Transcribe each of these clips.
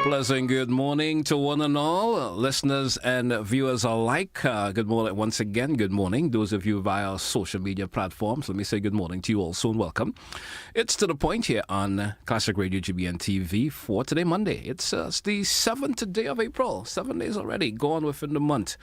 Pleasant good morning to one and all, listeners and viewers alike. Good morning once again. Good morning. Those of you via social media platforms, let me say good morning to you also and welcome. It's To The Point here on Classic Radio GBN TV for today, Monday. It's the 7th day of April. 7 days already gone within the month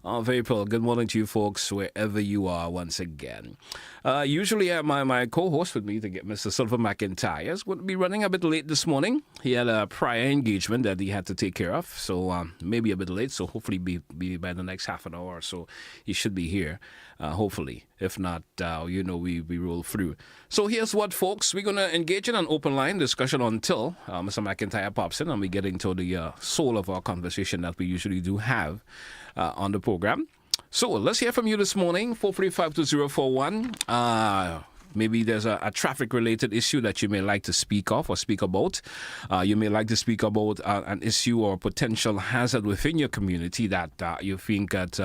of April. Good morning to you folks, wherever you are once again. Usually I have my co-host with me to get Mr. Silver McIntyre. Is going to be running a bit late this morning. He had a prior engagement that he had to take care of, so maybe a bit late, so hopefully be by the next half an hour or so he should be here, hopefully. If not, we roll through. So here's what, folks. We're going to engage in an open line discussion until Mr. McIntyre pops in and we get into the soul of our conversation that we usually do have on the program. So let's hear from you this morning, 435-2041. Maybe there's a traffic-related issue that you may like to speak of or speak about. You may like to speak about an issue or potential hazard within your community that you think that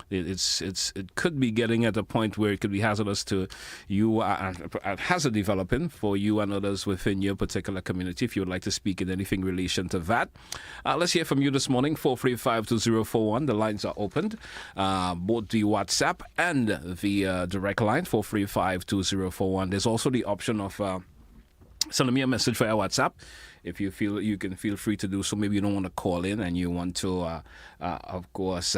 it could be getting at a point where it could be hazardous to you, hazard developing for you and others within your particular community. If you would like to speak in anything in relation to that, let's hear from you this morning, 435-2041. The lines are opened, both the WhatsApp and the direct line, 435-2041. There's also the option of sending me a message via WhatsApp. If you feel you can feel free to do so. Maybe you don't want to call in and you want to, of course,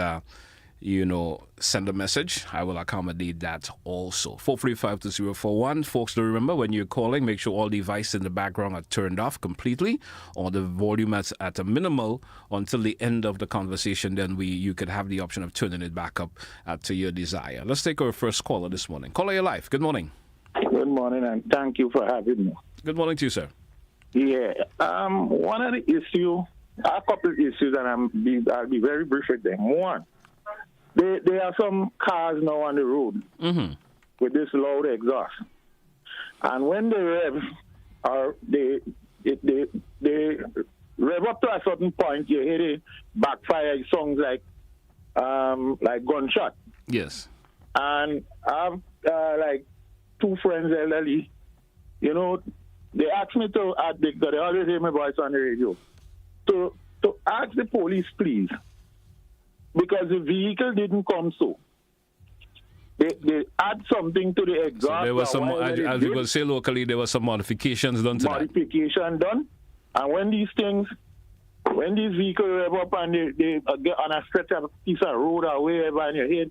send a message. I will accommodate that also. 435-2041. Folks, to remember when you're calling, make sure all devices in the background are turned off completely or the volume at a minimal until the end of the conversation. Then you could have the option of turning it back up to your desire. Let's take our first caller this morning. Caller, your life. Good morning. Good morning, and thank you for having me. Good morning to you, sir. Yeah, one of the issues, a couple of issues, and I'll be very brief with them. One, there are some cars now on the road with this loud exhaust, and when they rev, or they rev up to a certain point, you hear it backfire songs like gunshot. Yes. And I've like two friends elderly, they asked me to add because they always hear my voice on the radio. To ask the police, please, because the vehicle didn't come so. They add something to the exhaust. So there was some, as we will say locally, there was some modifications done to that. Modification done. And when these vehicles rev up and they get on a stretch of a piece of road or wherever and you hear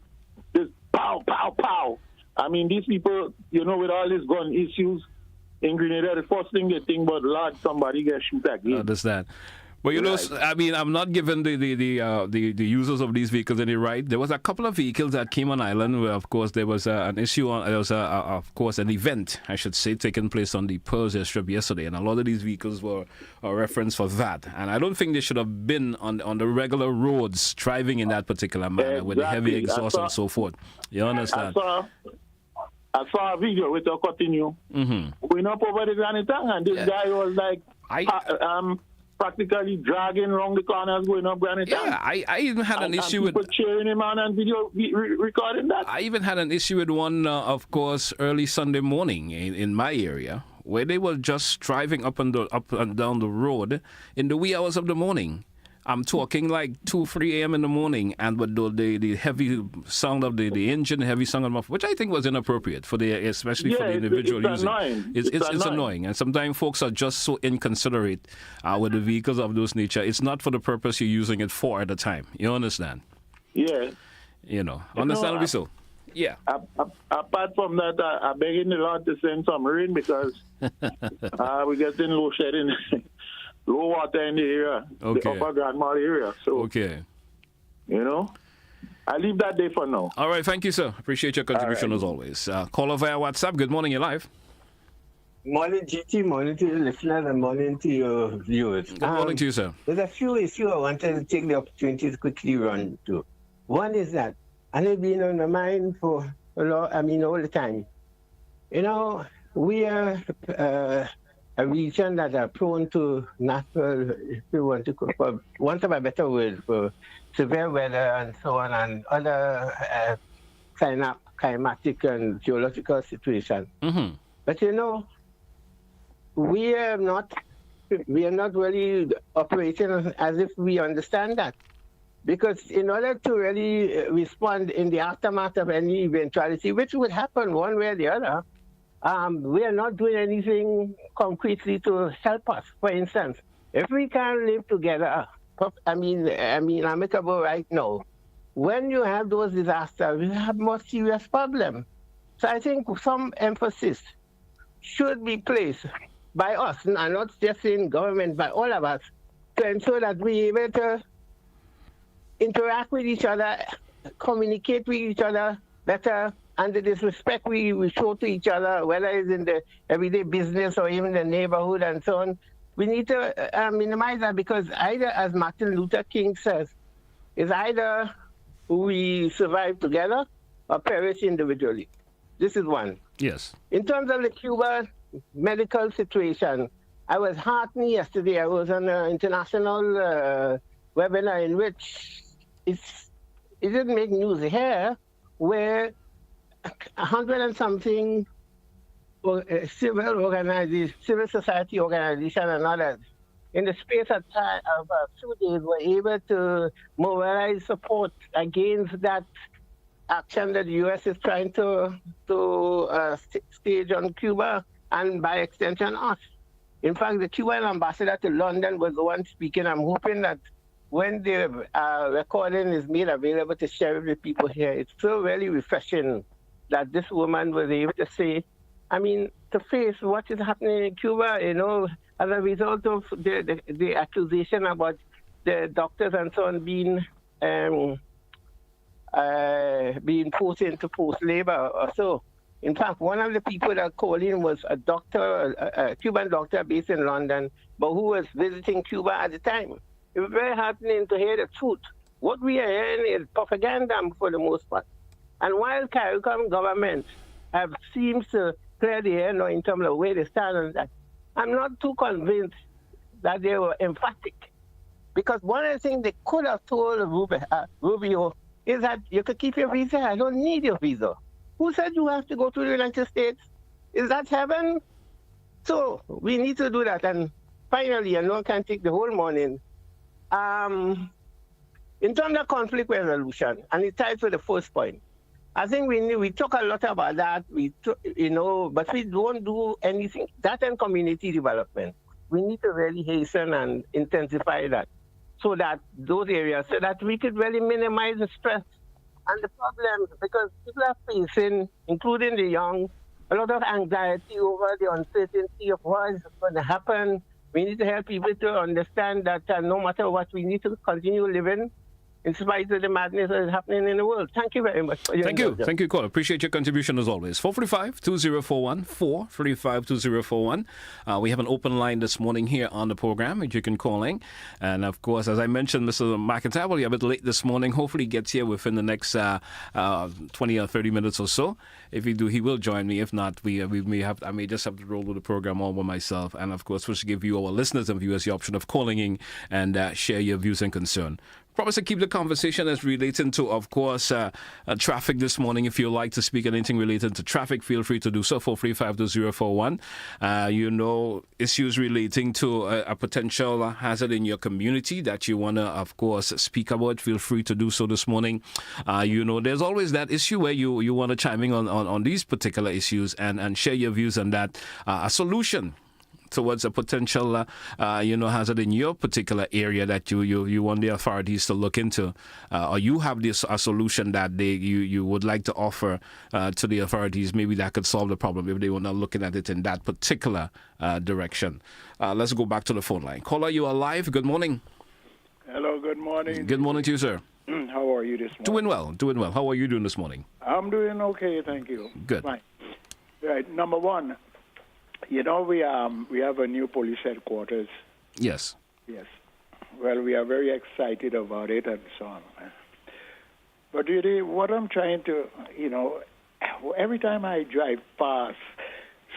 this pow, pow, pow. I mean, these people, with all these gun issues in Grenada, the first thing they think about, Lord, somebody gets shot again. I understand. But I'm not giving the users of these vehicles any right. There was a couple of vehicles that came on island where, of course, there was an issue. There was, of course, an event, I should say, taking place on the Pearls Airstrip yesterday, and a lot of these vehicles were a reference for that. And I don't think they should have been on the regular roads driving in that particular manner with the heavy exhaust and so forth. You understand? I saw a video with a continue going up over the granite tank, and this guy was like practically dragging around the corners going up granite tank. Yeah, I even had an issue with cheering him on and video recording that. I even had an issue with one, of course, early Sunday morning in my area, where they were just driving up and down the road in the wee hours of the morning. I'm talking like 2, 3 a.m. in the morning, and with the heavy sound of the engine, heavy sound of which I think was inappropriate especially for the individual using. It's annoying, and sometimes folks are just so inconsiderate with the vehicles of those nature. It's not for the purpose you're using it for at the time. You understand? Yeah. Understandably so. Yeah. Apart from that, I'm begging the Lord to send some rain because we're getting low shedding. Low water in the area, the upper Grandma area. So, okay. I leave that there for now. All right, thank you, sir. Appreciate your contribution as always. Caller via WhatsApp. Good morning, you're live. Morning, GT. Morning to your listeners and morning to your viewers. Good morning to you, sir. There's a few issues I wanted to take the opportunity to quickly run to. One is that, and it's been on my mind for all the time. We are a region that are prone to natural, if you want to, for want of a better word, for severe weather and so on, and other climatic and geological situations. But we are not we are not really operating as if we understand that. Because in order to really respond in the aftermath of any eventuality, which would happen one way or the other, we are not doing anything concretely to help us. For instance, if we can live together, amicable right now, when you have those disasters, you have more serious problems. So I think some emphasis should be placed by us, and not just in government, by all of us, to ensure that we're able to interact with each other, communicate with each other better, and the disrespect we show to each other, whether it's in the everyday business or even the neighborhood and so on, we need to minimize that, because either, as Martin Luther King says, is either we survive together or perish individually. This is one. Yes. In terms of the Cuba medical situation, I was heartened yesterday. I was on an international webinar in which it didn't make news here, where 100 and something civil society organizations and others, in the space of time of a few days, were able to mobilize support against that action that the U.S. is trying to stage on Cuba, and by extension us. In fact, the Cuban ambassador to London was the one speaking. I'm hoping that when the recording is made available to share with people here, it's so really refreshing that this woman was able to say, to face what is happening in Cuba, as a result of the accusation about the doctors and so on being forced into forced labor or so. In fact, one of the people that called in was a doctor, a Cuban doctor based in London, but who was visiting Cuba at the time. It was very heartening to hear the truth. What we are hearing is propaganda for the most part. And while CARICOM government seems to clear the air now in terms of where they stand on that, I'm not too convinced that they were emphatic. Because one of the things they could have told Rubio is that you could keep your visa. I don't need your visa. Who said you have to go to the United States? Is that heaven? So we need to do that. And finally, I know I can't take the whole morning. In terms of conflict resolution, and it ties to the first point, I think we talk a lot about that, but we don't do anything. That and community development, we need to really hasten and intensify that, so that those areas, so that we could really minimize the stress and the problems, because people are facing, including the young, a lot of anxiety over the uncertainty of what is going to happen. We need to help people to understand that no matter what, we need to continue living in spite of the madness that is happening in the world. Thank you very much for your indulgence. Thank you, caller. Appreciate your contribution as always. 435-2041, 435-2041. We have an open line this morning here on the program, which you can call in. And of course, as I mentioned, Mr. McIntyre will be a bit late this morning. Hopefully he gets here within the next 20 or 30 minutes or so. If he do, he will join me. If not, I may just have to roll with the program all by myself. And of course, we'll give you, our listeners and viewers, the option of calling in and share your views and concern. Promise to keep the conversation as relating to, of course, traffic this morning. If you'd like to speak anything related to traffic, feel free to do so. 435-2041. Issues relating to a potential hazard in your community that you want to, of course, speak about, feel free to do so this morning. There's always that issue where you want to chime in on these particular issues and share your views on that. A solution towards a potential hazard in your particular area that you want the authorities to look into, or you have a solution that you would like to offer to the authorities, maybe that could solve the problem if they were not looking at it in that particular direction. Let's go back to the phone line. Caller, you are live. Good morning. Hello, good morning. Good morning to you, sir. How are you this morning? Doing well. How are you doing this morning? I'm doing okay, thank you. Good. Fine. Right, number one, we have a new police headquarters. Yes. Yes. Well, we are very excited about it and so on. But really, what I'm trying to, every time I drive past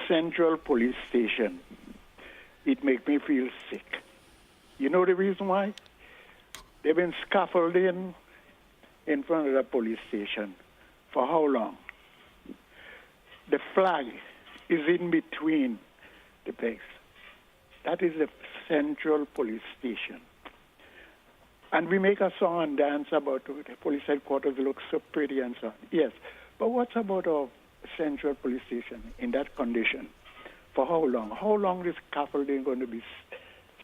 Central Police Station, it makes me feel sick. You know the reason why? They've been scaffolding in front of the police station for how long? The flag is in between the place. That is the Central Police Station. And we make a song and dance about it. The police headquarters looks so pretty and so on. Yes. But what's about our Central Police Station in that condition? For how long? How long is scaffolding going to be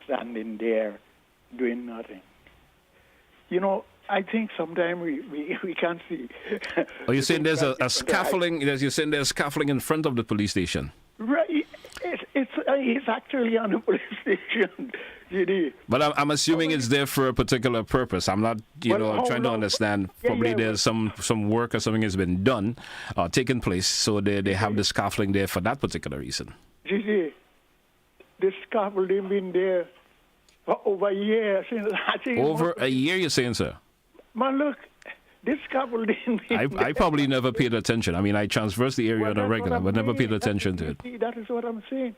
standing there doing nothing? You know, I think sometimes we can't see. Oh, you're saying there's a scaffolding, you're saying there's scaffolding in front of the police station? Right. It's actually on the police station. But I'm assuming it's there for a particular purpose. I'm not, trying to understand. Probably there's some work or something has been done, taken place, so they have the scaffolding there for that particular reason. The scaffolding been there for over a year. Over a year, you're saying, sir? Man, look, this scaffolding... I probably never paid attention. I mean, I traverse the area on a regular, but never paid attention to it. That is what I'm saying.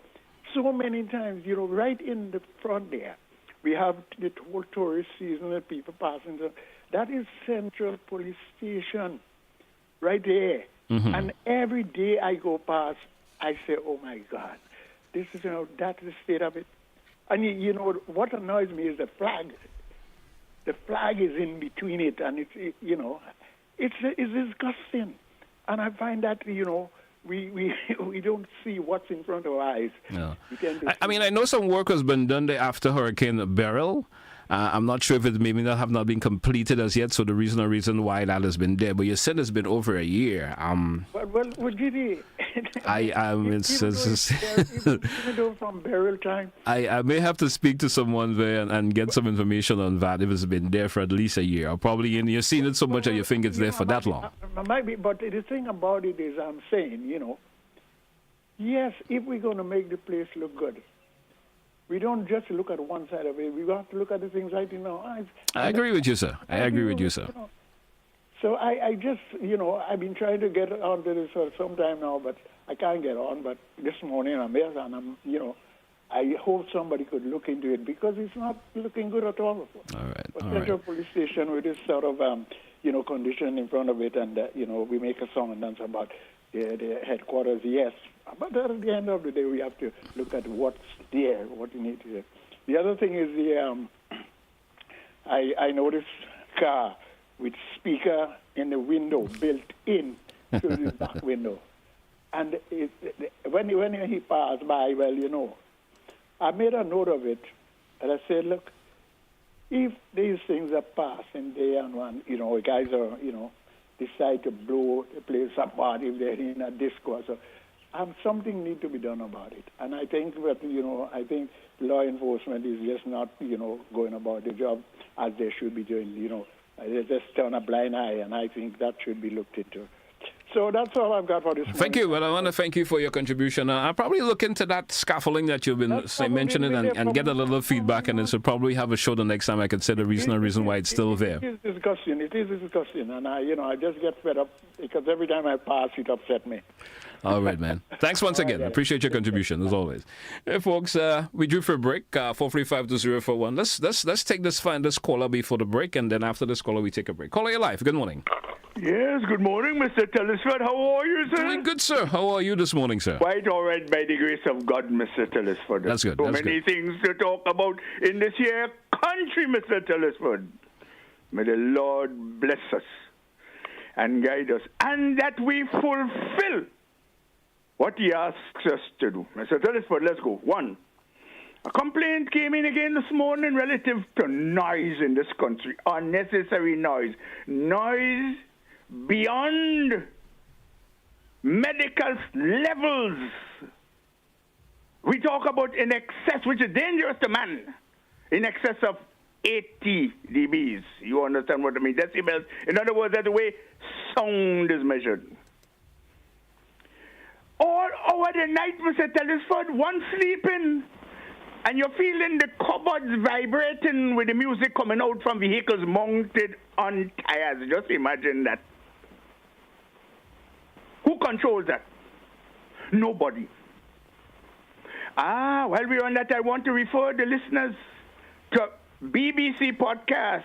So many times, right in the front there, we have the whole tourist season and people passing. That is Central Police Station, right there. Mm-hmm. And every day I go past, I say, oh my God, this is, that's the state of it. And what annoys me is the flag. The flag is in between it, and it's disgusting. And I find that, we don't see what's in front of our eyes. No. I mean, I know some work has been done there after Hurricane Beryl. I'm not sure if it maybe not have not been completed as yet, so the reason why that has been there. But you said it's been over a year. Well, Giddy, it's from Beryl time. I may have to speak to someone there and get some information on that if it's been there for at least a year. Or probably you've seen it so much that you think it's there for that long. Maybe, but the thing about it is, I'm saying, yes, if we're going to make the place look good, we don't just look at one side of it. We have to look at the things right in our eyes. I agree with you, sir. I agree with you, sir. So I just, I've been trying to get onto this for some time now, but I can't get on. But this morning I'm here, and I'm, I hope somebody could look into it because it's not looking good at all. All right. But Central Police Station with this sort of, condition in front of it, and, we make a song and dance about the headquarters, yes. But at the end of the day, we have to look at what's there, what you need to do. The other thing is I noticed car with speaker in the window built in to the back window. And when he passed by, I made a note of it, and I said, look, if these things are passing day and one, guys are, decide to blow the place apart if they're in a disco. So something need to be done about it. And I think that, I think law enforcement is just not, going about the job as they should be doing, They just turn a blind eye, and I think that should be looked into. So that's all I've got for this morning. Thank you. Well, I want to thank you for your contribution. I'll probably look into that scaffolding that you've been mentioning and get a little feedback, and so probably have a show the next time I can say the reason why it's still there. It is disgusting, and I just get fed up because every time I pass, it upsets me. All right, man. Thanks once again. I appreciate your contribution, as always. Hey, folks, we drew for a break, 435-2041. Let's take this caller before the break, and then after this caller, we take a break. Caller, you're live. Good morning. Yes, good morning, Mr. Telesford. How are you, sir? Doing good, sir. How are you this morning, sir? Quite all right, by the grace of God, Mr. Telesford. That's good. So many things to talk about in this here country, Mr. Telesford. May the Lord bless us and guide us, and that we fulfill what He asks us to do. Mr. Telesford, let's go. 1. A complaint came in again this morning relative to noise in this country. Unnecessary noise. Noise beyond medical levels. We talk about in excess, which is dangerous to man, in excess of 80 dBs. You understand what I mean? Decibels. In other words, that's the way sound is measured. All over the night, Mr. Telesford, one sleeping, and you're feeling the cupboards vibrating with the music coming out from vehicles mounted on tires. Just imagine that. Who controls that? Nobody. While we're on that, I want to refer the listeners to BBC podcast,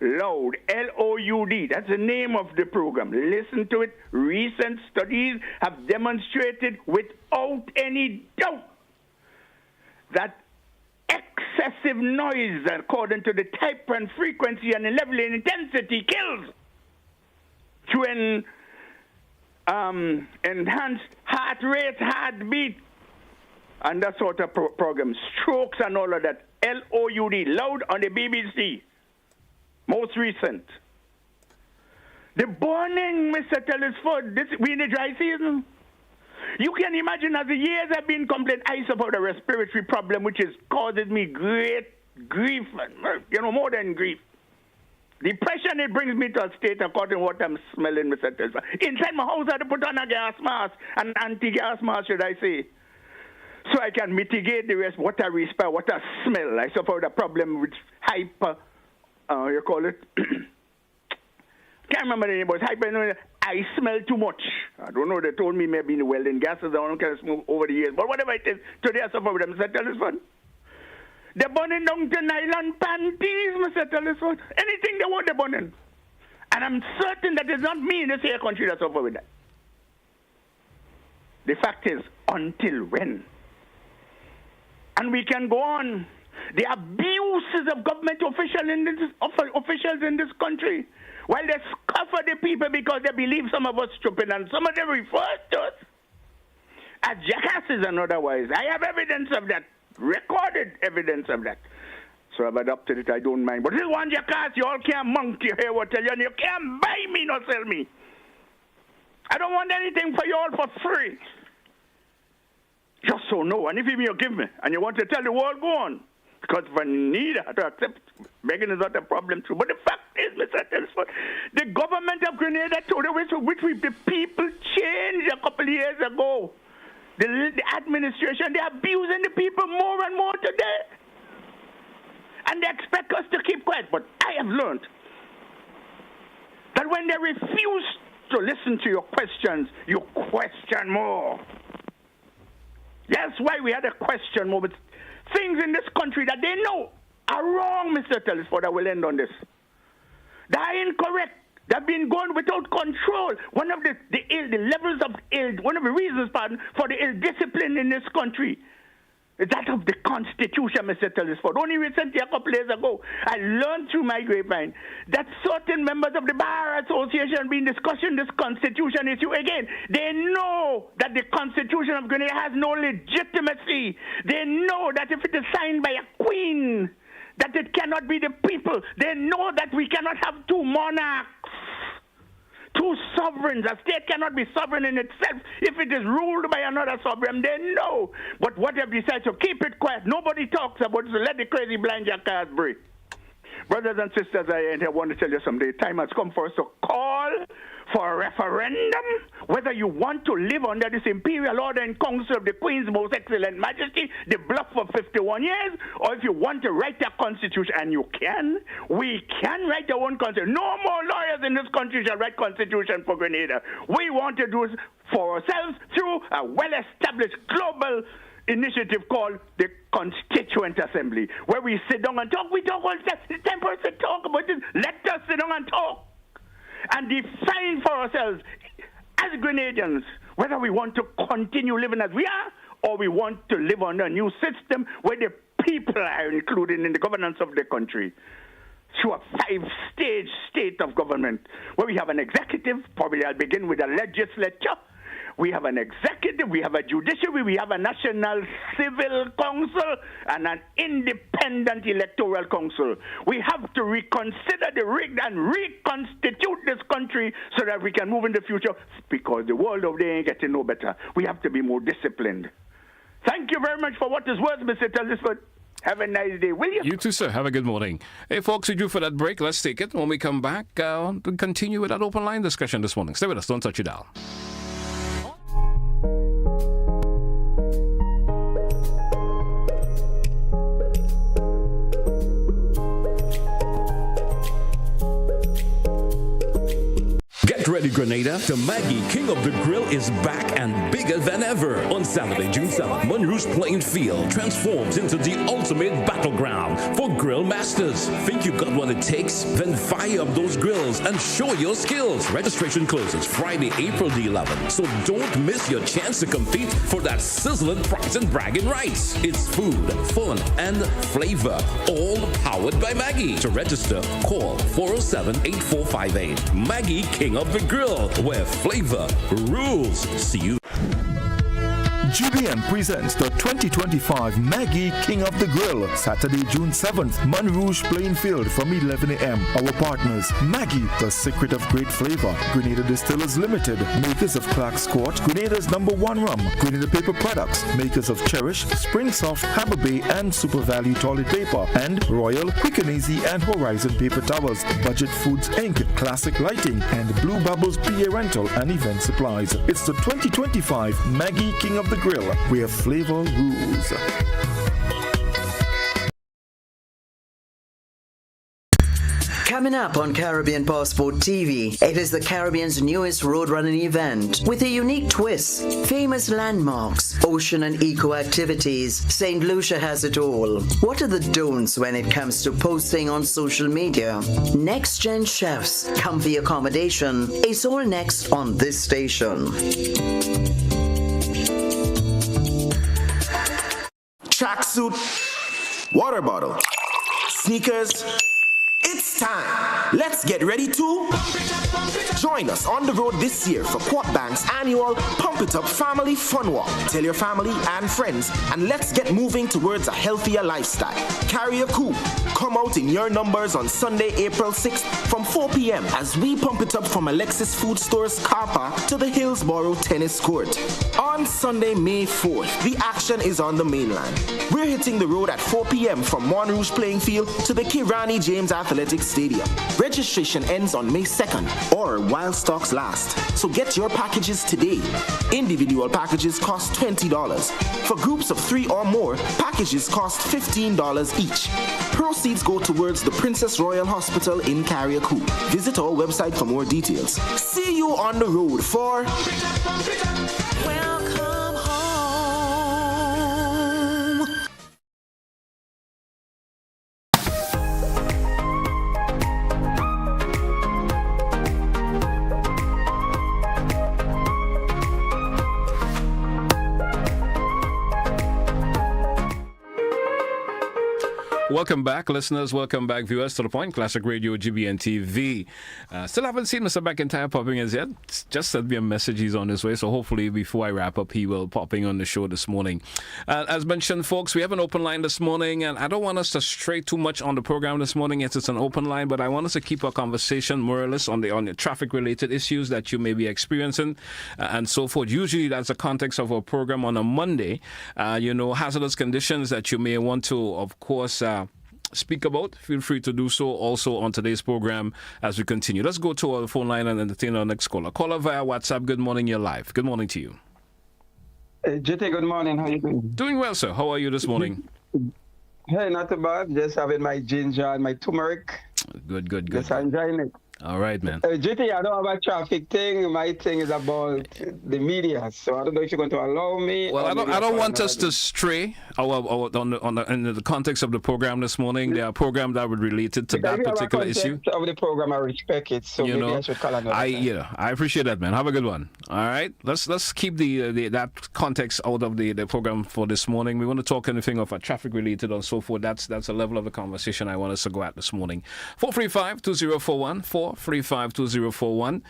Loud, L-O-U-D. That's the name of the program. Listen to it. Recent studies have demonstrated without any doubt that excessive noise, according to the type and frequency and the level and intensity, kills through enhanced heart rate, heartbeat, and that sort of program, strokes and all of that. LOUD, loud on the BBC, most recent. The burning, Mr. Telesford, we in the dry season. You can imagine as the years have been complaining, I suffer a respiratory problem, which is causing me great grief, more than grief. Depression, it brings me to a state according to what I'm smelling, Mr. Telesford. Inside my house, I had to put on a gas mask, an anti-gas mask, should I say, so I can mitigate the rest, what I respire, what I smell. I suffer a problem with you call it, can't remember the name, but hyper, I smell too much. I don't know, they told me maybe in the welding gases, I don't can smoke over the years, but whatever it is, today I suffer with them, Mr. Telesford. They're burning down to nylon panties, Mr. Telesford. Anything they want, they're burning. And I'm certain that it's not me in this here country that suffer with that. The fact is, until when? And we can go on. The abuses of government officials in this country, while they scupper the people because they believe some of us stupid and some of them refer to us as jackasses and otherwise. I have evidence of that, recorded evidence of that. So I've adopted it, I don't mind. But this one jackass, you all can't monkey here, what tell you, and you can't buy me nor sell me. I don't want anything for you all for free. Just so no, and if you give me, and you want to tell the world, go on. Because if I need to accept, begging is not a problem too. But the fact is, Mr. Telesford, the government of Grenada, to the people changed a couple of years ago. The administration, they're abusing the people more and more today. And they expect us to keep quiet. But I have learned that when they refuse to listen to your questions, you question more. That's why we had a question more. But things in this country that they know are wrong, Mr. Telesford. I will end on this. They are incorrect. They've been going without control. One of the levels of ill, one of the reasons, for the ill discipline in this country is that of the Constitution, Mr. Telesford. Only recently, a couple days ago, I learned through my grapevine that certain members of the Bar Association have been discussing this Constitution issue again. They know that the Constitution of Grenada has no legitimacy. They know that if it is signed by a queen, that it cannot be the people. They know that we cannot have two monarchs, two sovereigns. A state cannot be sovereign in itself if it is ruled by another sovereign. They know. But what they've decided to keep it quiet. Nobody talks about it, so let the crazy blind jackass breathe. Brothers and sisters, I want to tell you something. The time has come for us to call for a referendum, whether you want to live under this imperial order and council of the Queen's Most Excellent Majesty, the bluff for 51 years, or if you want to write a constitution, and you can, we can write our own constitution. No more lawyers in this country shall write constitution for Grenada. We want to do it for ourselves through a well-established global initiative called the Constituent Assembly, where we sit down and talk. We talk all the time. It's time for us to talk about this. Let us sit down and talk and define for ourselves as Grenadians whether we want to continue living as we are or we want to live under a new system where the people are included in the governance of the country through a 5-stage state of government where we have an executive. Probably I'll begin with a legislature. We have an executive, we have a judiciary, we have a national civil council, and an independent electoral council. We have to reconsider the rigged and reconstitute this country so that we can move in the future, because the world over there ain't getting no better. We have to be more disciplined. Thank you very much for what is worth, Mr. Telesford. Have a nice day, will you? You too, sir. Have a good morning. Hey, folks, we due for that break. Let's take it. When we come back, we'll continue with that open line discussion this morning. Stay with us. Don't touch your dial. Get ready, Grenada, the Maggie King of the Grill is back and bigger than ever. On Saturday, June 7th, Monroe's playing field transforms into the ultimate battleground for grill masters. Think you got what it takes? Then fire up those grills and show your skills. Registration closes Friday, April the 11th, so don't miss your chance to compete for that sizzling prize and bragging rights. It's food, fun, and flavor, all powered by Maggie. To register, call 407-8458. Maggie King of the Grill, where flavor rules. See you. GBN presents the 2025 Maggie King of the Grill, Saturday, June 7th, Monrouge Plain Field from 11 a.m. Our partners, Maggie, the secret of great flavor, Grenada Distillers Limited, makers of Clark's Court, Grenada's #1 rum, Grenada Paper Products, makers of Cherish, Spring Soft, Hammer Bay, and Super Value Toilet Paper, and Royal, Quick and Easy, and Horizon Paper Towels, Budget Foods Inc., Classic Lighting, and Blue Bubbles PA Rental and Event Supplies. It's the 2025 Maggie King of the Grill, where flavor rules. Coming up on Caribbean Passport TV, it is the Caribbean's newest road running event with a unique twist. Famous landmarks, ocean and eco activities. St. Lucia has it all. What are the don'ts when it comes to posting on social media? Next gen chefs, comfy accommodation. It's all next on this station. Tracksuit, water bottle, sneakers. It's time. Let's get ready to join us on the road this year for Quad Bank's annual Pump It Up Family Fun Walk. Tell your family and friends, and let's get moving towards a healthier lifestyle. Carry a coup. Come out in your numbers on Sunday, April 6th from 4 p.m. as we pump it up from Alexis Food Store's car park to the Hillsborough Tennis Court. On Sunday, May 4th, the action is on the mainland. We're hitting the road at 4 p.m. from Monrouge Playing Field to the Kirani James Athletic Stadium. Registration ends on May 2nd or while stocks last. So get your packages today. Individual packages cost $20. For groups of 3 or more, packages cost $15 each. Proceeds go towards the Princess Royal Hospital in Carriacou. Visit our website for more details. See you on the road for Welcome Home. Welcome back, listeners. Welcome back, viewers, to The Point, Classic Radio, GBN TV. Still haven't seen Mr. McIntyre popping in yet. Just sent me a message. He's on his way. So hopefully before I wrap up, he will popping on the show this morning. As mentioned, folks, we have an open line this morning. And I don't want us to stray too much on the program this morning. Yes, it's an open line. But I want us to keep our conversation more or less on the traffic-related issues that you may be experiencing and so forth. Usually that's the context of our program on a Monday. Hazardous conditions that you may want to, of course, speak about. Feel free to do so also on today's program as we continue. Let's go to our phone line and entertain our next caller. Caller via WhatsApp. Good morning, you're live. Good morning to you. JT, good morning. How are you doing? Doing well, sir. How are you this morning? Hey, not too bad. Just having my ginger and my turmeric. Good. Just enjoying it. All right, man. JT, I don't have a traffic thing. My thing is about the media. So I don't know if you're going to allow me. Well, I don't want us to stray in the context of the program this morning. There are programs that were related to that particular issue. Of the program, I respect it. So maybe I should call another time. I appreciate that, man. Have a good one. All right, let's keep that context out of the program for this morning. We want to talk anything of a traffic related and so forth. That's a level of the conversation I want us to go at this morning. 435-2041. 435-2041.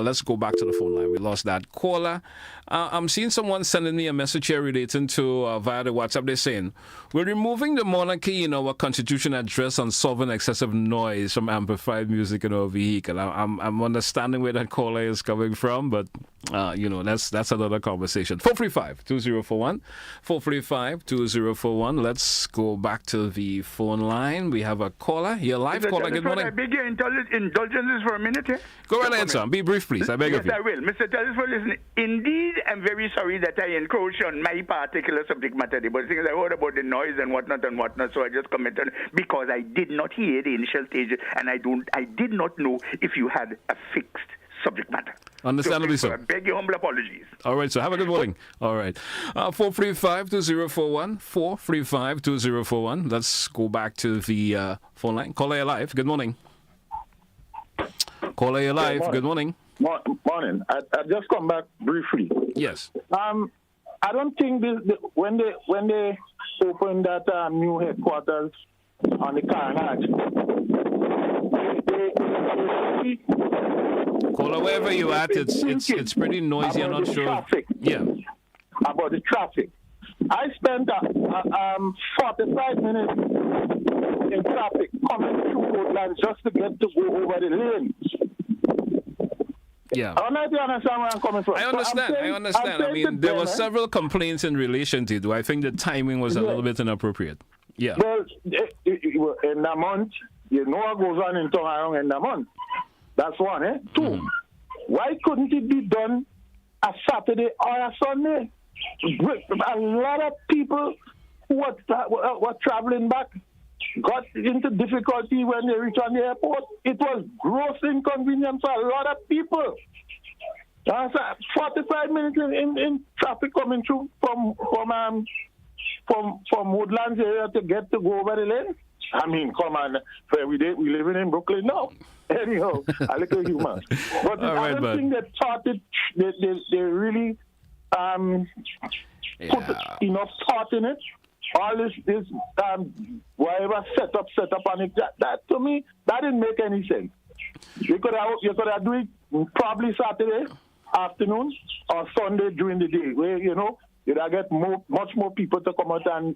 Let's go back to the phone line. We lost that caller. I'm seeing someone sending me a message here relating to via the WhatsApp. They're saying, we're removing the monarchy in our constitution address on solving excessive noise from amplified music in our vehicle. I'm understanding where that caller is coming from, but that's another conversation. 435-2041. 435-2041. Let's go back to the phone line. We have a caller. You're live, caller. Good morning. I beg your indulgences for a minute here. Go right ahead, sir. Be brief, please. I beg of you. Yes, I will. Mr. Telesford, listen, indeed, I'm very sorry that I encroached on my particular subject matter. But the thing is, I heard about the noise and whatnot, so I just commented because I did not hear the initial stage, and I did not know if you had a fixed subject matter. Understandably so. I beg your humble apologies. All right, so have a good morning. All right. 435-2041, 435-2041. Let's go back to the phone line. Caller, you're live. Good morning. Caller, you're live. Good morning. Morning. I just come back briefly. Yes. I don't think when they opened that new headquarters on the Carnage, Caller, wherever you at, it's pretty noisy. I'm not sure. Traffic. Yeah. About the traffic. I spent 45 minutes in traffic coming through Woodland just to get to go over the lanes. Yeah. I don't know if you understand where I'm coming from. I understand. I mean, there were several complaints in relation to it. I think the timing was a little bit inappropriate. Yeah. Well, in the month, you know what goes on in Tongarong in the month. That's one, eh? Two, why couldn't it be done a Saturday or a Sunday? A lot of people who were traveling back got into difficulty when they reached on the airport. It was gross inconvenience for a lot of people. 45 minutes in traffic coming through from Woodlands area to get to go over the lane. I mean, come on, for every day we living in Brooklyn now. Anyhow, a little humor. But I don't think they thought it. They really put enough thought in it. All this whatever set up on it. That to me, that didn't make any sense. You could have do it probably Saturday afternoon or Sunday during the day, where you'd have get much more people to come out and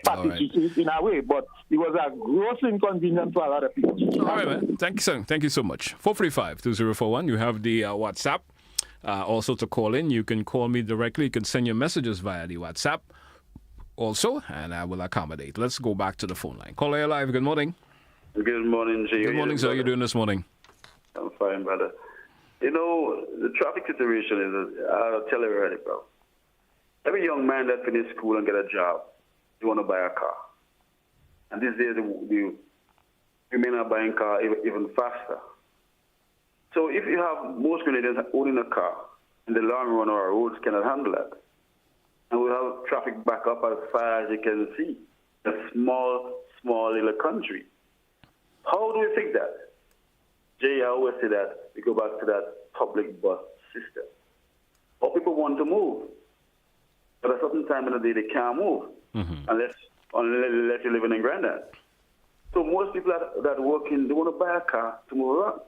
participate in a way. But it was a gross inconvenience for a lot of people. All right, man. Thank you so much. 435-2041. You have the WhatsApp. Also to call in, you can call me directly. You can send your messages via the WhatsApp also, and I will accommodate. Let's go back to the phone line. Caller live. Good morning. Good morning, Jay. Good morning, sir. How are you doing this morning? I'm fine, brother. The traffic situation is, I'll tell you already, bro. Every young man that finishes school and get a job, you want to buy a car. And these days, you may not buying a car even faster. So if you have most Grenadians owning a car, in the long run, our roads cannot handle that. And we have traffic back up as far as you can see. A small little country. How do we fix that? Jay, I always say that we go back to that public bus system. Or people want to move. But at a certain time in the day, they can't move unless you're living in Grandad. So most people that work in, they want to buy a car to move around.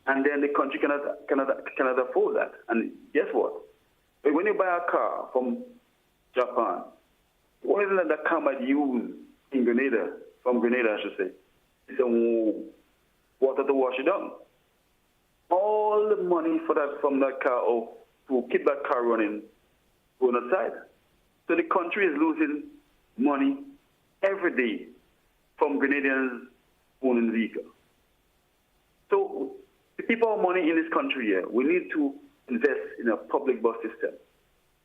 And then the country cannot afford that. And guess what? When you buy a car from Japan, what is it that car might use in Grenada, from Grenada, I should say? It's water to wash it down. All the money from that car, or to keep that car running, going aside. So the country is losing money every day from Grenadians owning vehicles. So to keep our money in this country here, we need to invest in a public bus system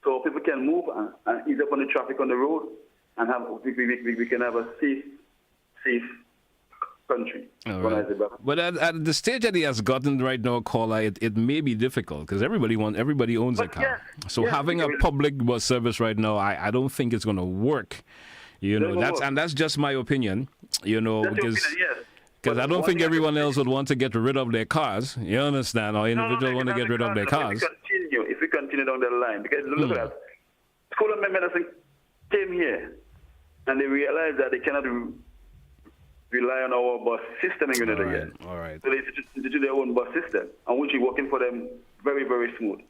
so people can move and ease up on the traffic on the road and we can have a safe country. All right. But at the stage that he has gotten right now, caller, it may be difficult because everybody owns a car. Having a public bus service right now, I don't think it's going to work. That's just my opinion. Because I don't think everyone else would want to get rid of their cars. You understand? Or individuals want to get rid of their cars. If we continue down that line, because look at that. School of Medicine came here and they realized that they cannot rely on our bus system in Grenada again. All right. So they do their own bus system, and which is working for them very, very smooth.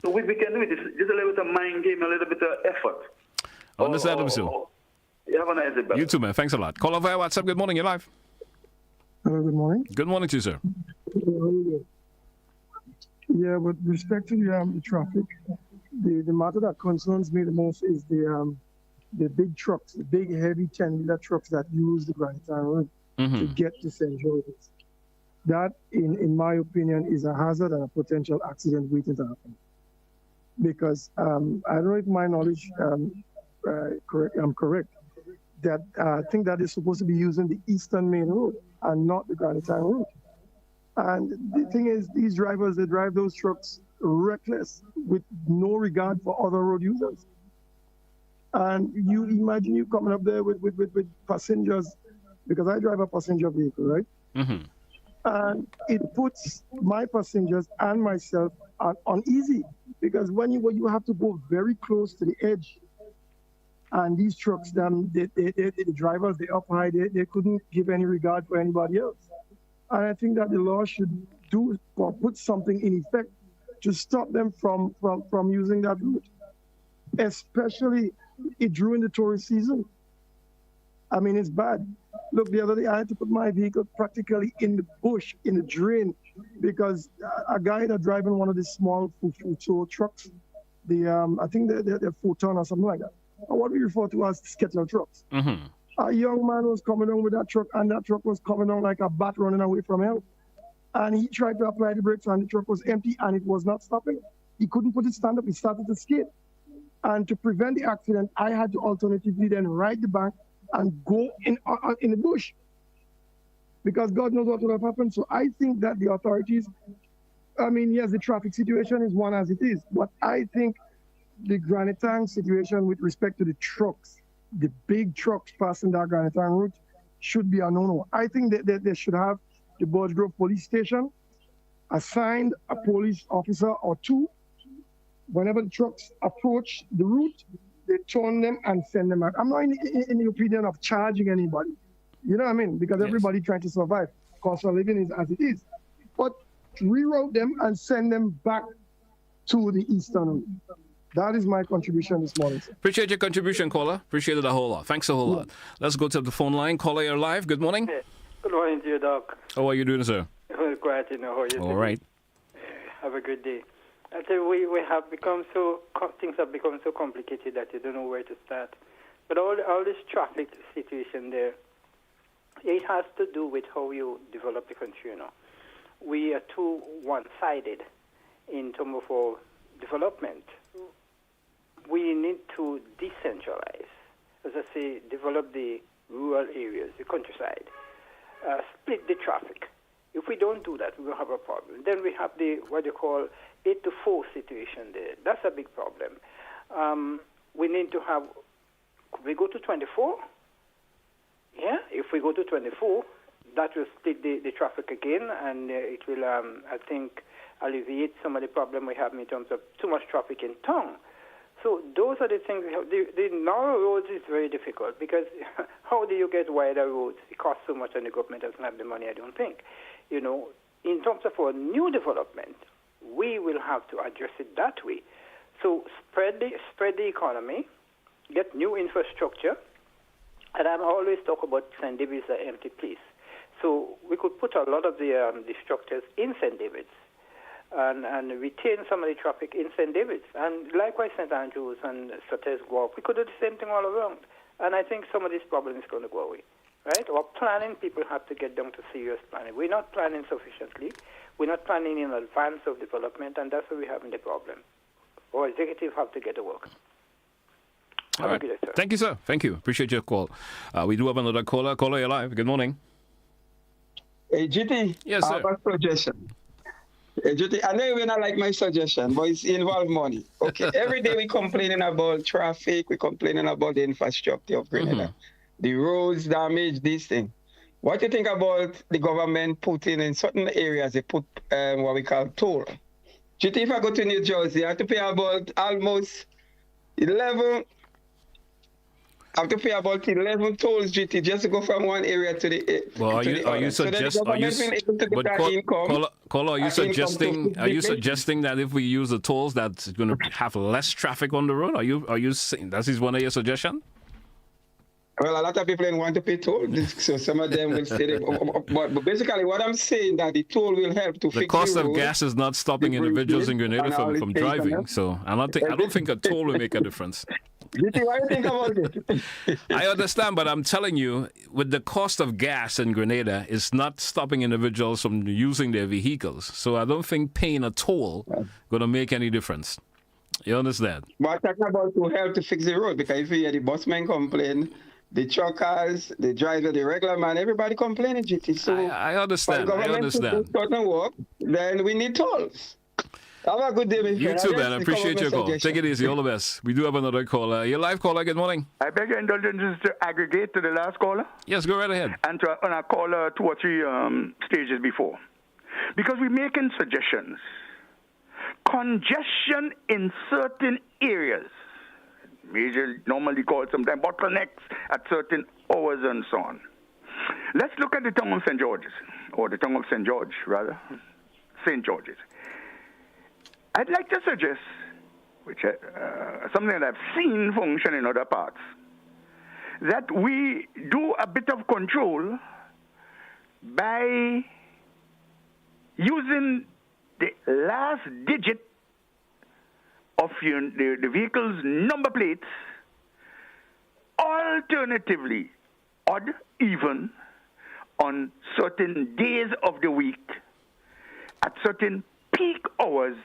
So we can do it. Just a little bit of mind game, a little bit of effort. Understandable, sir. You have a nice day, brother. You too, man. Thanks a lot. Call over via WhatsApp. Good morning. You're live. Hello, good morning. Good morning to you, sir. Yeah, with respect to the traffic, the matter that concerns me the most is the big trucks, the big heavy 10-wheeler trucks that use the Granite Road to get to St. George's. That, in my opinion, is a hazard and a potential accident waiting to happen. Because I don't know if my knowledge I'm correct, that I think that is supposed to be using the Eastern Main Road and not the Granite Road. And the thing is, these drivers, they drive those trucks reckless with no regard for other road users. And you imagine you coming up there with passengers, because I drive a passenger vehicle, right? Mm-hmm. And it puts my passengers and myself uneasy, because when you have to go very close to the edge, and these trucks, the drivers, they up high, they couldn't give any regard for anybody else. And I think that the law should do or put something in effect to stop them from using that route, especially during the tourist season. I mean, it's bad. Look, the other day I had to put my vehicle practically in the bush, in the drain, because a guy that driving one of these small food trucks, I think they're 4-ton or something like that, or what we refer to as skettle trucks. Mm-hmm. A young man was coming on with that truck, and that truck was coming on like a bat running away from hell. And he tried to apply the brakes, and the truck was empty, and it was not stopping. He couldn't put it stand up. He started to skid. And to prevent the accident, I had to alternatively then ride the bank and go in the bush, because God knows what would have happened. So I think that the authorities, I mean, yes, the traffic situation is one as it is, but I think the Granitang situation with respect to the trucks, the big trucks passing that Granitang route, should be a no-no. I think that they should have the Budge Grove police station assigned a police officer or two. Whenever the trucks approach the route, they turn them and send them out. I'm not in the opinion of charging anybody. You know what I mean? Because everybody trying to survive. Cost of living is as it is. But reroute them and send them back to the eastern route. That is my contribution this morning, sir. Appreciate your contribution, caller. Appreciate it a whole lot. Thanks a whole lot. Let's go to the phone line. Caller, you're live. Good morning. Hey. Good morning to you, Doc. How are you doing, sir? Quiet, you know how you All right. Have a good day. I tell you, we have become things have become so complicated that you don't know where to start. But all this traffic situation there, it has to do with how you develop the country, you know. We are too one-sided in terms of our development. We need to decentralize, as I say, develop the rural areas, the countryside, split the traffic. If we don't do that, we will have a problem. Then we have the, what you call, 8 to 4 situation there. That's a big problem. We need to have, could we go to 24? Yeah, if we go to 24, that will split the traffic again, and it will, I think, alleviate some of the problem we have in terms of too much traffic in town. So those are the things we have. The narrow roads is very difficult, because how do you get wider roads? It costs so much, and the government doesn't have the money, I don't think. You know, in terms of our new development, we will have to address it that way. So spread the economy, get new infrastructure, and I'm always talk about St. David's an empty place. So we could put a lot of the structures in St. David's and retain some of the traffic in St. David's. And likewise St. Andrews and Sutter's Walk, we could do the same thing all around. And I think some of this problem is going to go away. Right? Or planning, people have to get down to serious planning. We're not planning sufficiently. We're not planning in advance of development, and that's where we're having the problem. Our executives have to get to work. All right. Thank you, sir. Thank you. Appreciate your call. We do have another caller. Caller, you're live. Good morning. Hey, GT. Yes, sir. I have a suggestion. Hey, GT, I know you may not like my suggestion, but it involves money. Okay, every day we're complaining about traffic, we're complaining about the infrastructure of Grenada. Mm-hmm. The roads damage, this thing. What do you think about the government putting in certain areas, they put what we call toll? GT, if I go to New Jersey, I have to pay about almost 11 tolls, GT, just to go from one area to the well, are you suggesting that if we use the tolls, that's going to have less traffic on the road? Are you saying that is one of your suggestions? Well, a lot of people don't want to pay toll, so some of them will say but basically what I'm saying that the toll will help to fix the cost of gas is not stopping individuals in Grenada from driving, so I don't think a toll will make a difference. What do you think about it? I understand, but I'm telling you, with the cost of gas in Grenada, it's not stopping individuals from using their vehicles. So I don't think paying a toll going to make any difference. You understand? But I'm talking about to help to fix the road, because if you hear the busmen complain, the truckers, the driver, the regular man, everybody complaining, GT. So I understand. For government to do certain work, then we need tolls. Have a good day, my friend. You too, man. I appreciate your call. Take it easy. All the best. We do have another caller. Your live caller, good morning. I beg your indulgence to aggregate to the last caller. Yes, go right ahead. And to on a caller 2 or 3 stages before. Because we're making suggestions. Congestion in certain areas, major normally called sometimes bottlenecks at certain hours and so on. Let's look at the tongue of St. George's, or the tongue of St. George, rather, St. George's. I'd like to suggest, which something that I've seen function in other parts, that we do a bit of control by using the last digit of the vehicle's number plates, alternatively odd, even, on certain days of the week, at certain peak hours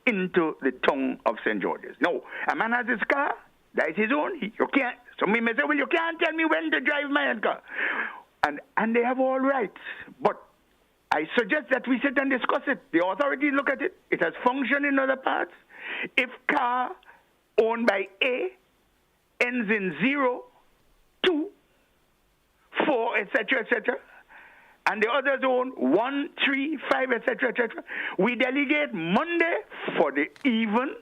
into the tongue of St. George's. Now, a man has his car, that is his own. You can't, some may say, well, you can't tell me when to drive my own car. And they have all rights. But I suggest that we sit and discuss it. The authorities look at it. It has functioned in other parts. If car owned by A ends in 0, 2, 4, etc., and the others own 1, 3, 5, etc., we delegate Monday for the even,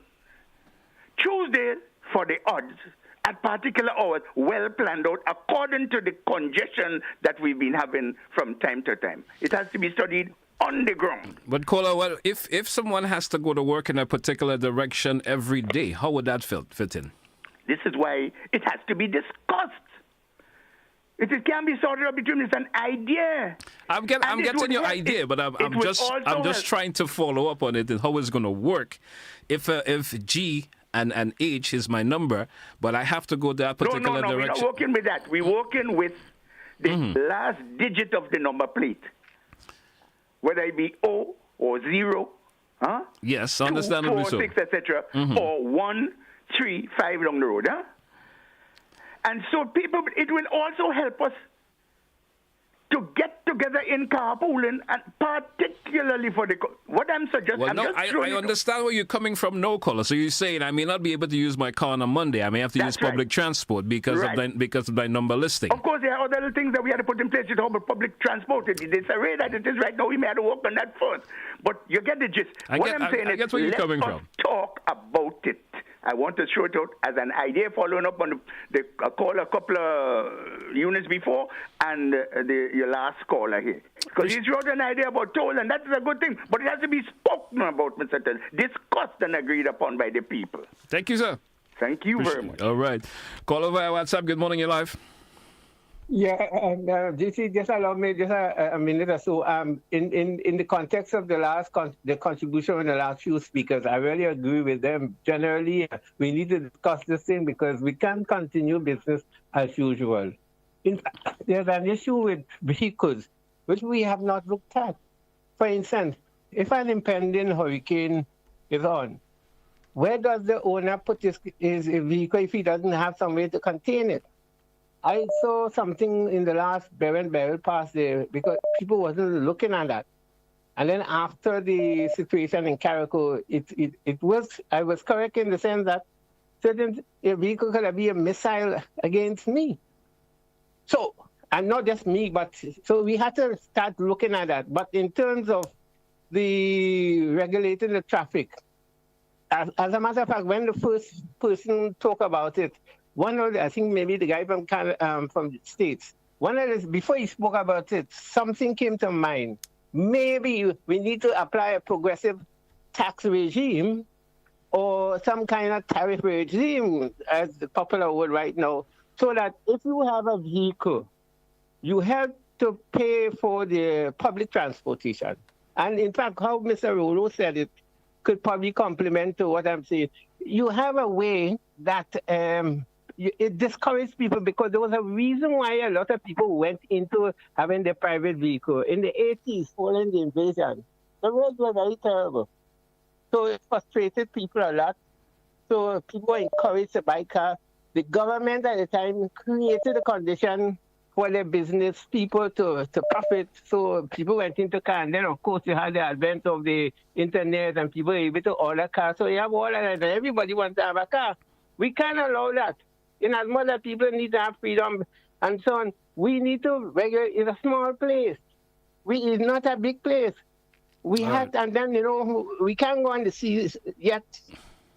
Tuesday for the odds, at particular hours, well planned out according to the congestion that we've been having from time to time. It has to be studied on the ground. But caller, well, if someone has to go to work in a particular direction every day, how would that fit in? This is why it has to be discussed. It can't be sorted out between. It's an idea. I'm getting your idea, but I'm just trying to follow up on it and how it's going to work. If G and H is my number, but I have to go that particular direction. We're not working with that. We're working with the last digit of the number plate, whether it be O or 0, huh? Yes, 2, understandably 4, so. 6, etc., or 1, 3, 5 along the road, huh? And so people, it will also help us to get together in carpooling, and particularly for what I'm suggesting. Well, I understand where you're coming from, no caller. So you're saying I may not be able to use my car on a Monday. I may have to use public transport because of my number listing. Of course, there are other things that we had to put in place to help public transport. It's a way that it is right now. We may have to work on that first. But you get the gist. I get where you're coming from. Talk about it. I want to show it out as an idea, following up on the call a couple of units before and your last caller here. Because he showed an idea about toll, and that's a good thing. But it has to be spoken about, Mr. Tell, discussed and agreed upon by the people. Thank you, sir. Thank you very much. All right. Call over WhatsApp. Good morning, you're live. Yeah, GC, just allow me just a minute or so. In the context of the contribution of the last few speakers, I really agree with them. Generally, we need to discuss this thing because we can't continue business as usual. In fact, there's an issue with vehicles which we have not looked at. For instance, if an impending hurricane is on, where does the owner put his vehicle if he doesn't have some way to contain it? I saw something in the last barrel past there because people wasn't looking at that. And then after the situation in Carriacou, I was correct in the sense that a vehicle could be a missile against me. So, and not just me, but so we had to start looking at that. But in terms of the regulating the traffic, as a matter of fact, when the first person talked about it, I think maybe the guy from the States, before he spoke about it, something came to mind. Maybe we need to apply a progressive tax regime or some kind of tariff regime, as the popular word right now, so that if you have a vehicle, you have to pay for the public transportation. And in fact, how Mr. Rolo said it could probably complement to what I'm saying. You have a way that it discouraged people because there was a reason why a lot of people went into having their private vehicle. In the 80s, following the invasion, the roads were very terrible. So it frustrated people a lot. So people were encouraged to buy cars. the government at the time created a condition for the business people to profit. So people went into car, and then of course you had the advent of the internet and people were able to order cars. So you have all of that, and everybody wants to have a car. We can't allow that. In as much as people need to have freedom and so on, we need to regulate. It's a small place. It's not a big place. We have, and then, we can't go on the seas yet.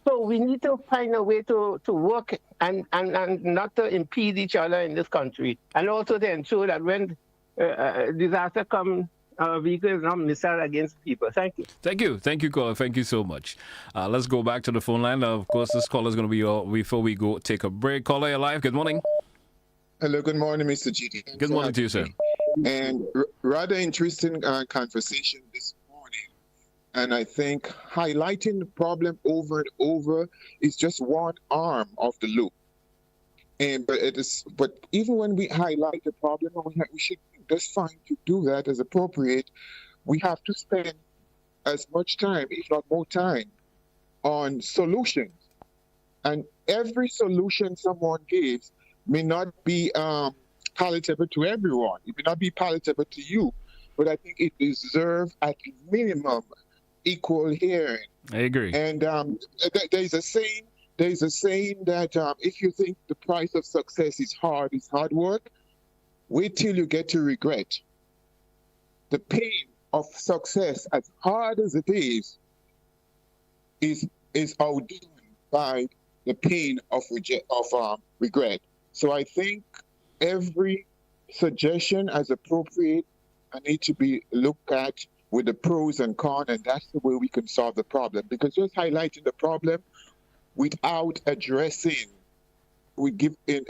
So we need to find a way to work and not to impede each other in this country. And also to ensure that when disaster comes, our vehicle is not missile against people. Thank you. Thank you. Thank you, caller. Thank you so much. Let's go back to the phone line. Of course, this caller is going to be before we go take a break. Caller, you're live. Good morning. Hello, good morning, Mr. GT. Good morning to you, sir. And rather interesting conversation this morning. And I think highlighting the problem over and over is just one arm of the loop. But even when we highlight the problem, we should just find to do that as appropriate. We have to spend as much time, if not more time, on solutions. And every solution someone gives may not be palatable to everyone. It may not be palatable to you, but I think it deserves at minimum equal hearing. I agree. And there's a saying that if you think the price of success is hard work, wait till you get to regret. The pain of success, as hard as it is outdone by the pain of regret. So I think every suggestion as appropriate need to be looked at with the pros and cons, and that's the way we can solve the problem. Because just highlighting the problem without addressing, we give in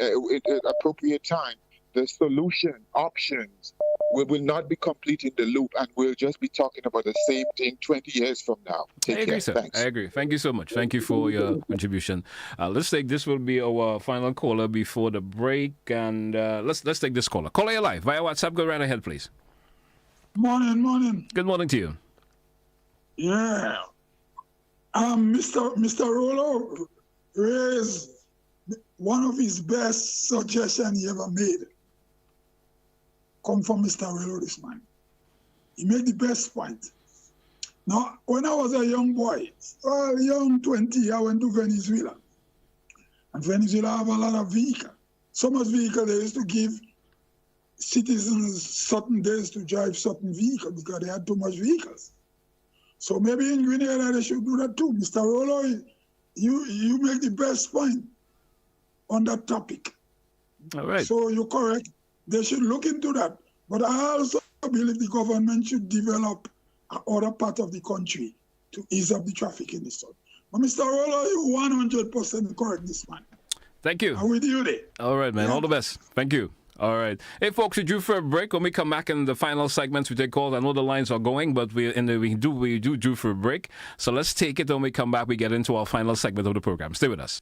appropriate time, the solution options, we will not be completing the loop, and we'll just be talking about the same thing 20 years from now. Take I agree, care. sir. Thanks. I agree. Thank you so much. Thank you for your contribution. This will be our final caller before the break, and let's take this caller. Caller, you're live via WhatsApp. Go right ahead, please. Morning. Good morning to you. Yeah. Mr. Rollo raised one of his best suggestions he ever made. Come from Mr. Rollo this man. He made the best point. Now, when I was a young boy, young 20, I went to Venezuela. And Venezuela have a lot of vehicles. So much vehicle they used to give citizens certain days to drive certain vehicles because they had too much vehicles. So maybe in Grenada they should do that too. Mr. Rollo, you make the best point on that topic. All right. So you're correct. They should look into that. But I also believe the government should develop other part of the country to ease up the traffic in the south. But Mr. Rollo, you're 100% correct this man. Thank you. I'm with you there. All right, man. Yeah. All the best. Thank you. All right. Hey, folks, we're due for a break. When we come back in the final segments, we take calls. I know the lines are going, but we do due for a break. So let's take it. When we come back, we get into our final segment of the program. Stay with us.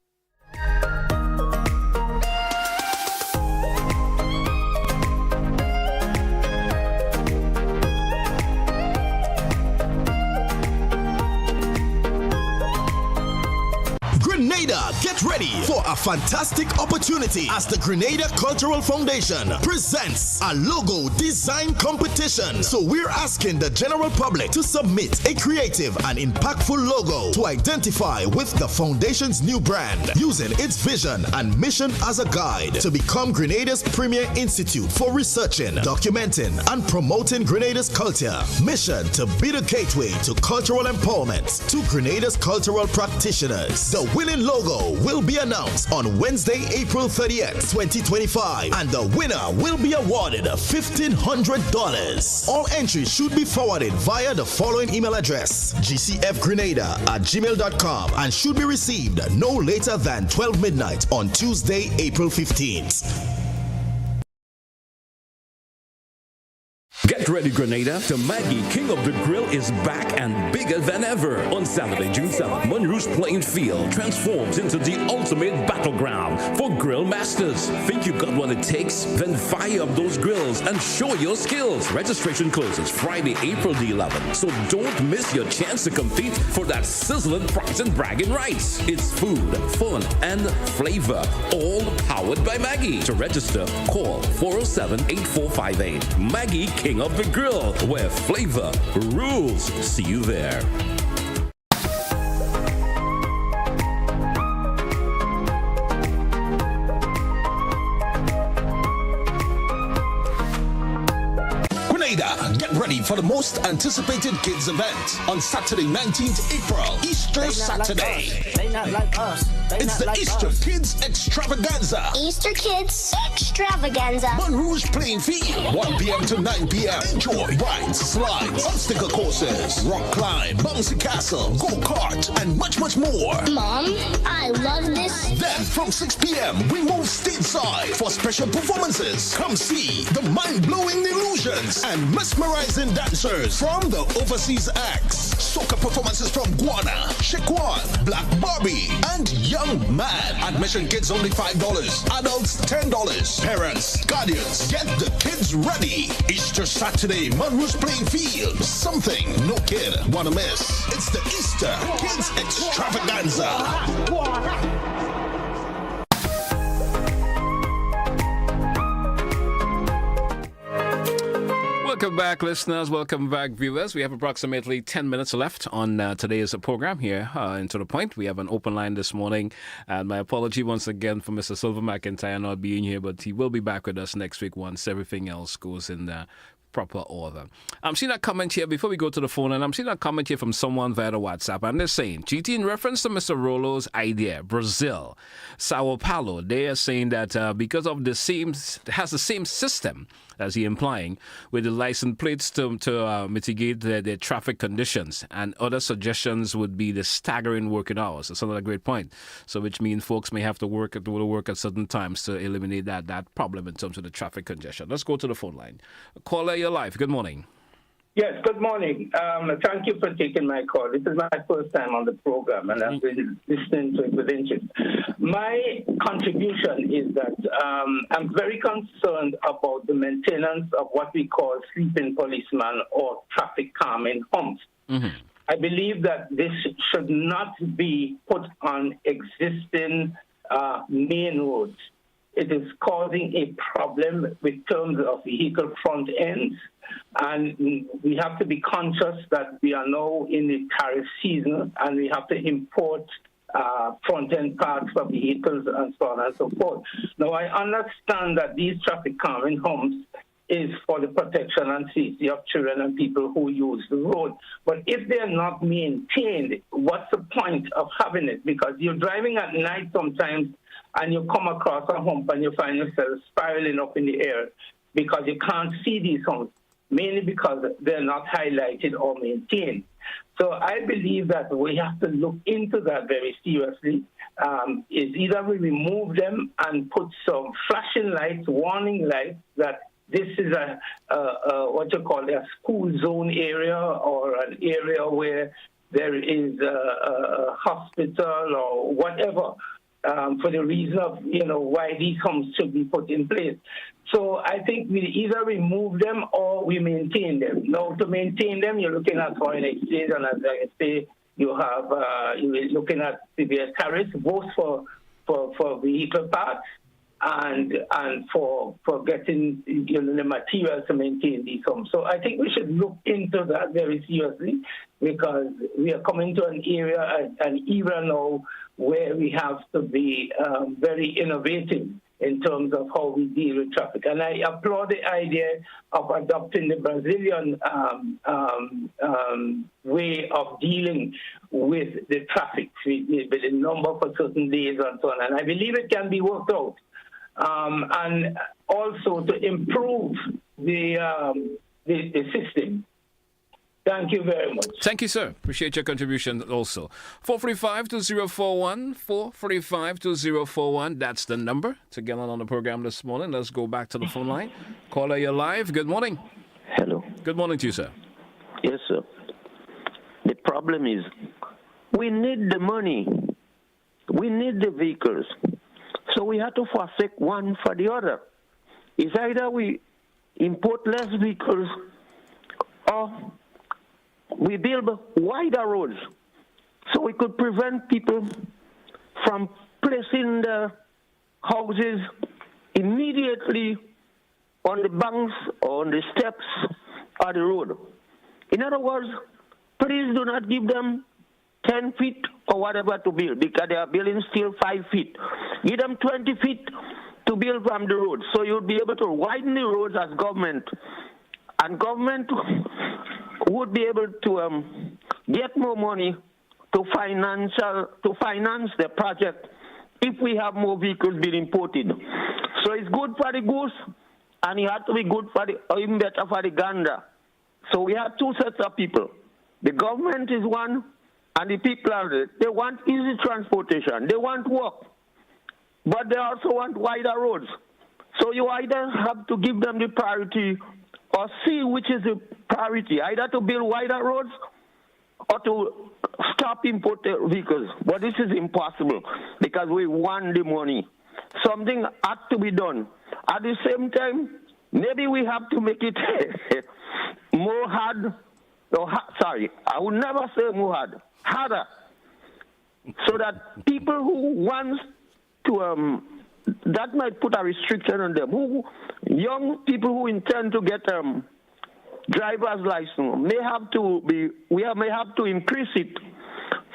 Grenada, get ready for a fantastic opportunity as the Grenada Cultural Foundation presents a logo design competition. So we're asking the general public to submit a creative and impactful logo to identify with the foundation's new brand, using its vision and mission as a guide to become Grenada's premier institute for researching, documenting, and promoting Grenada's culture. Mission to be the gateway to cultural empowerment to Grenada's cultural practitioners. The winning logo will be announced on Wednesday, April 30th, 2025, and the winner will be awarded $1,500. All entries should be forwarded via the following email address: gcfgrenada@gmail.com, and should be received no later than 12 midnight on Tuesday, April 15th. Get Get ready, Grenada. The Maggie King of the Grill is back and bigger than ever. On Saturday, June 7th, Monroe's playing field transforms into the ultimate battleground for grill masters. Think you got what it takes? Then fire up those grills and show your skills. Registration closes Friday, April the 11th, so don't miss your chance to compete for that sizzling prize and bragging rights. It's food, fun, and flavor, all powered by Maggie. To register, call 407-8458. Maggie King of the Grill, where flavor rules. See you there. Get ready for the most anticipated kids event on Saturday, 19th April, Easter Saturday. They not like us. It's the Easter Kids Extravaganza. Easter Kids Extravaganza. Monroe's playing field, 1 p.m. to 9 p.m. Enjoy rides, slides, obstacle courses, rock climb, bouncy castle, go-kart, and much, much more. Mom, I love this. Then from 6 p.m., we move stateside for special performances. Come see the mind-blowing illusions and mesmerizing dancers from the overseas acts. Soca performances from Guana, Shekwan, Black Barbie, and Young Man. Admission kids only $5. Adults $10. Parents, guardians, get the kids ready. Easter Saturday, Monroe's playing field. Something no kid wanna miss. It's the Easter Kids Extravaganza. Welcome back, listeners. Welcome back, viewers. We have approximately 10 minutes left on today's program here. And to the point, we have an open line this morning. And my apology once again for Mr. Silver McIntyre not being here, but he will be back with us next week once everything else goes in proper order. I'm seeing a comment here before we go to the phone, and I'm seeing a comment here from someone via the WhatsApp, and they're saying, GT, in reference to Mr. Rolo's idea, Brazil, Sao Paulo, they are saying that because of the same, has the same system, as he implying, with the license plates to mitigate the traffic conditions, and other suggestions would be the staggering working hours. That's another great point. So which means folks may have to work at certain times to eliminate that problem in terms of the traffic congestion. Let's go to the phone line. Caller, you're live. Good morning. Yes, good morning. Thank you for taking my call. This is my first time on the program, and I've been listening to it with interest. My contribution is that I'm very concerned about the maintenance of what we call sleeping policemen or traffic calming humps. Mm-hmm. I believe that this should not be put on existing main roads. It is causing a problem with terms of vehicle front ends, and we have to be conscious that we are now in the tariff season, and we have to import front-end parts for vehicles and so on and so forth. Now, I understand that these traffic calming humps is for the protection and safety of children and people who use the road. But if they're not maintained, what's the point of having it? Because you're driving at night sometimes, and you come across a hump and you find yourself spiraling up in the air because you can't see these humps, mainly because they're not highlighted or maintained. So I believe that we have to look into that very seriously. Is either we remove them and put some flashing lights, warning lights that this is a school zone area or an area where there is a hospital or whatever. For the reason of, why these humps should be put in place. So I think we either remove them or we maintain them. Now, to maintain them, you're looking at foreign exchange, and as I say, you're looking at severe tariffs, both for vehicle parts and for getting the materials to maintain these humps. So I think we should look into that very seriously, because we are coming to an era now where we have to be very innovative in terms of how we deal with traffic. And I applaud the idea of adopting the Brazilian way of dealing with the traffic, with the number for certain days and so on. And I believe it can be worked out. And also to improve the system. Thank you very much. Thank you, sir. Appreciate your contribution also. 435-2041, 435-2041. That's the number to get on the program this morning. Let's go back to the phone line. Caller, you're live. Good morning. Hello. Good morning to you, sir. Yes, sir. The problem is we need the money. We need the vehicles. So we have to forsake one for the other. It's either we import less vehicles or we build wider roads so we could prevent people from placing the houses immediately on the banks or on the steps of the road. In other words, please do not give them 10 feet or whatever to build because they are building still 5 feet. Give them 20 feet to build from the road so you'll be able to widen the roads as government. And government would be able to get more money to finance the project if we have more vehicles being imported. So it's good for the goose, and it has to be good for or even better for the gander. So we have two sets of people. The government is one, and the people are there. They want easy transportation. They want work, but they also want wider roads. So you either have to give them the priority or see which is the priority, either to build wider roads or to stop imported vehicles. But this is impossible because we want the money. Something had to be done. At the same time, maybe we have to make it more hard. Sorry, I would never say more hard. Harder. So that people who want to, that might put a restriction on them. Young people who intend to get driver's license may have to increase it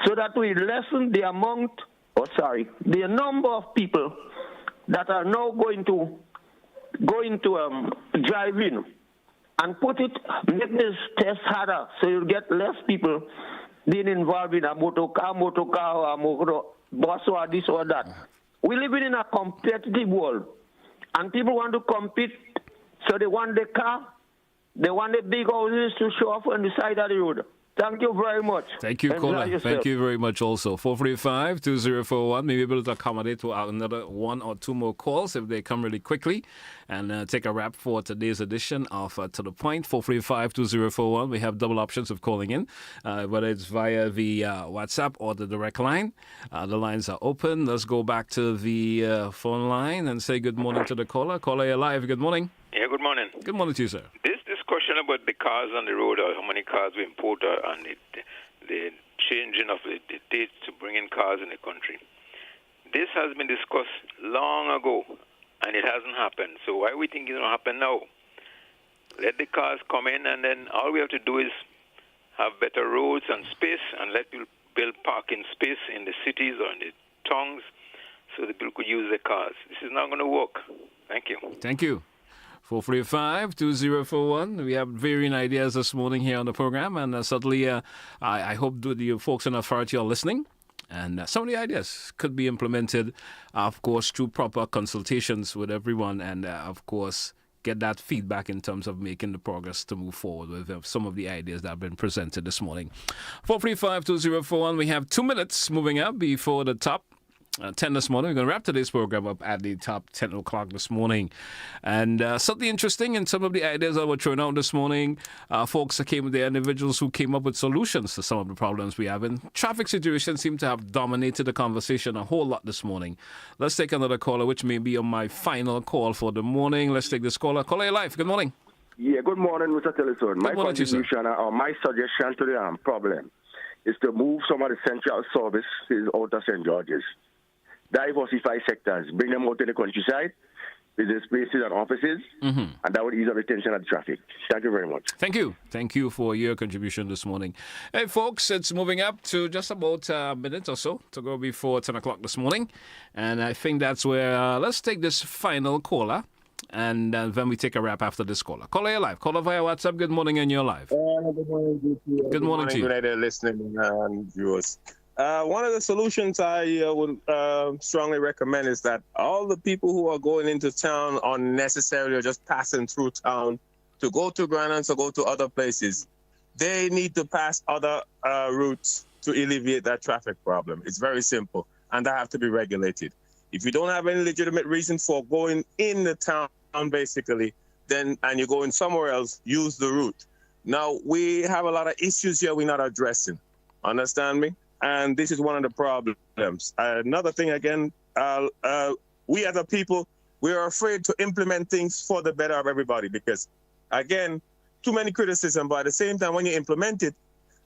so that we lessen the the number of people that are now going to drive in, and make this test harder so you'll get less people being involved in a motor car, or a motor bus or this or that. We live in a competitive world, and people want to compete, so they want the car, they want the big houses to show off on the side of the road. Thank you very much. Thank you, caller. Thank you very much also. 435-2041. Maybe able to accommodate to another one or two more calls if they come really quickly. And take a wrap for today's edition of To The Point. 435-2041. We have double options of calling in, whether it's via the WhatsApp or the direct line. The lines are open. Let's go back to the phone line and say good morning to the caller. Caller, you're live. Good morning. Yeah, good morning. Good morning to you, sir. This discussion about the cars on the road, or how many cars we import, and the changing of the dates to bring in cars in the country, this has been discussed long ago, and it hasn't happened. So why we think it's going to happen now? Let the cars come in, and then all we have to do is have better roads and space, and let people build parking space in the cities or in the towns so that people could use their cars. This is not going to work. Thank you. Thank you. 435-2041. We have varying ideas this morning here on the program, and certainly I hope the folks in authority are listening. And some of the ideas could be implemented, of course, through proper consultations with everyone, and of course, get that feedback in terms of making the progress to move forward with some of the ideas that have been presented this morning. 435-2041. We have 2 minutes moving up before the top 10 this morning. We're going to wrap today's program up at the top 10 o'clock this morning. And something interesting in some of the ideas that were thrown out this morning, folks came with the individuals who came up with solutions to some of the problems we have. And traffic situations seem to have dominated the conversation a whole lot this morning. Let's take another caller, which may be on my final call for the morning. Let's take this caller. Caller, your life. Good morning. Yeah, good morning, Mr. Telesford. My contribution or my suggestion to the problem is to move some of the central services out of St. George's. Diversify sectors, bring them out to the countryside, business places and offices, and that would ease up the tension of the traffic. Thank you very much. Thank you. Thank you for your contribution this morning. Hey, folks, it's moving up to just about a minute or so to go before 10 o'clock this morning. And I think that's where let's take this final caller, and then we take a wrap after this caller. Caller, you're live. Caller via WhatsApp. Good morning, and you're live. Good morning, Good morning to you. Good night, listening and viewers. One of the solutions I would strongly recommend is that all the people who are going into town unnecessarily or just passing through town to go to Granans or go to other places, they need to pass other routes to alleviate that traffic problem. It's very simple, and that have to be regulated. If you don't have any legitimate reason for going in the town, basically, then and you're going somewhere else, use the route. Now, we have a lot of issues here we're not addressing. Understand me? And this is one of the problems. Another thing, again, we as a people, we are afraid to implement things for the better of everybody because, again, too many criticism, but at the same time, when you implement it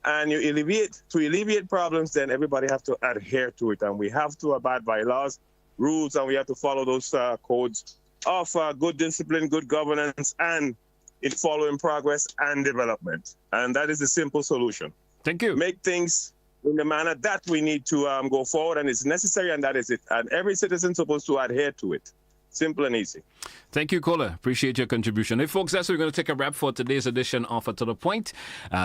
and you alleviate problems, then everybody have to adhere to it. And we have to abide by laws, rules, and we have to follow those codes of good discipline, good governance, and it following progress and development. And that is the simple solution. Thank you. Make things in the manner that we need to go forward, and it's necessary, and that is it. And every citizen is supposed to adhere to it. Simple and easy. Thank you, caller. Appreciate your contribution. Hey, folks, that's where we're going to take a wrap for today's edition of To The Point.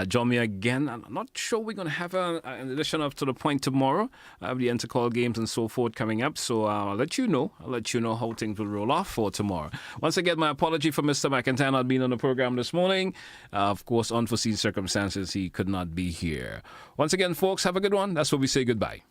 Join me again. I'm not sure we're going to have an edition of To The Point tomorrow. I have the intercall games and so forth coming up, so I'll let you know. I'll let you know how things will roll off for tomorrow. Once again, my apology for Mr. McIntyre not being on the program this morning. Of course, unforeseen circumstances, he could not be here. Once again, folks, have a good one. That's where we say goodbye.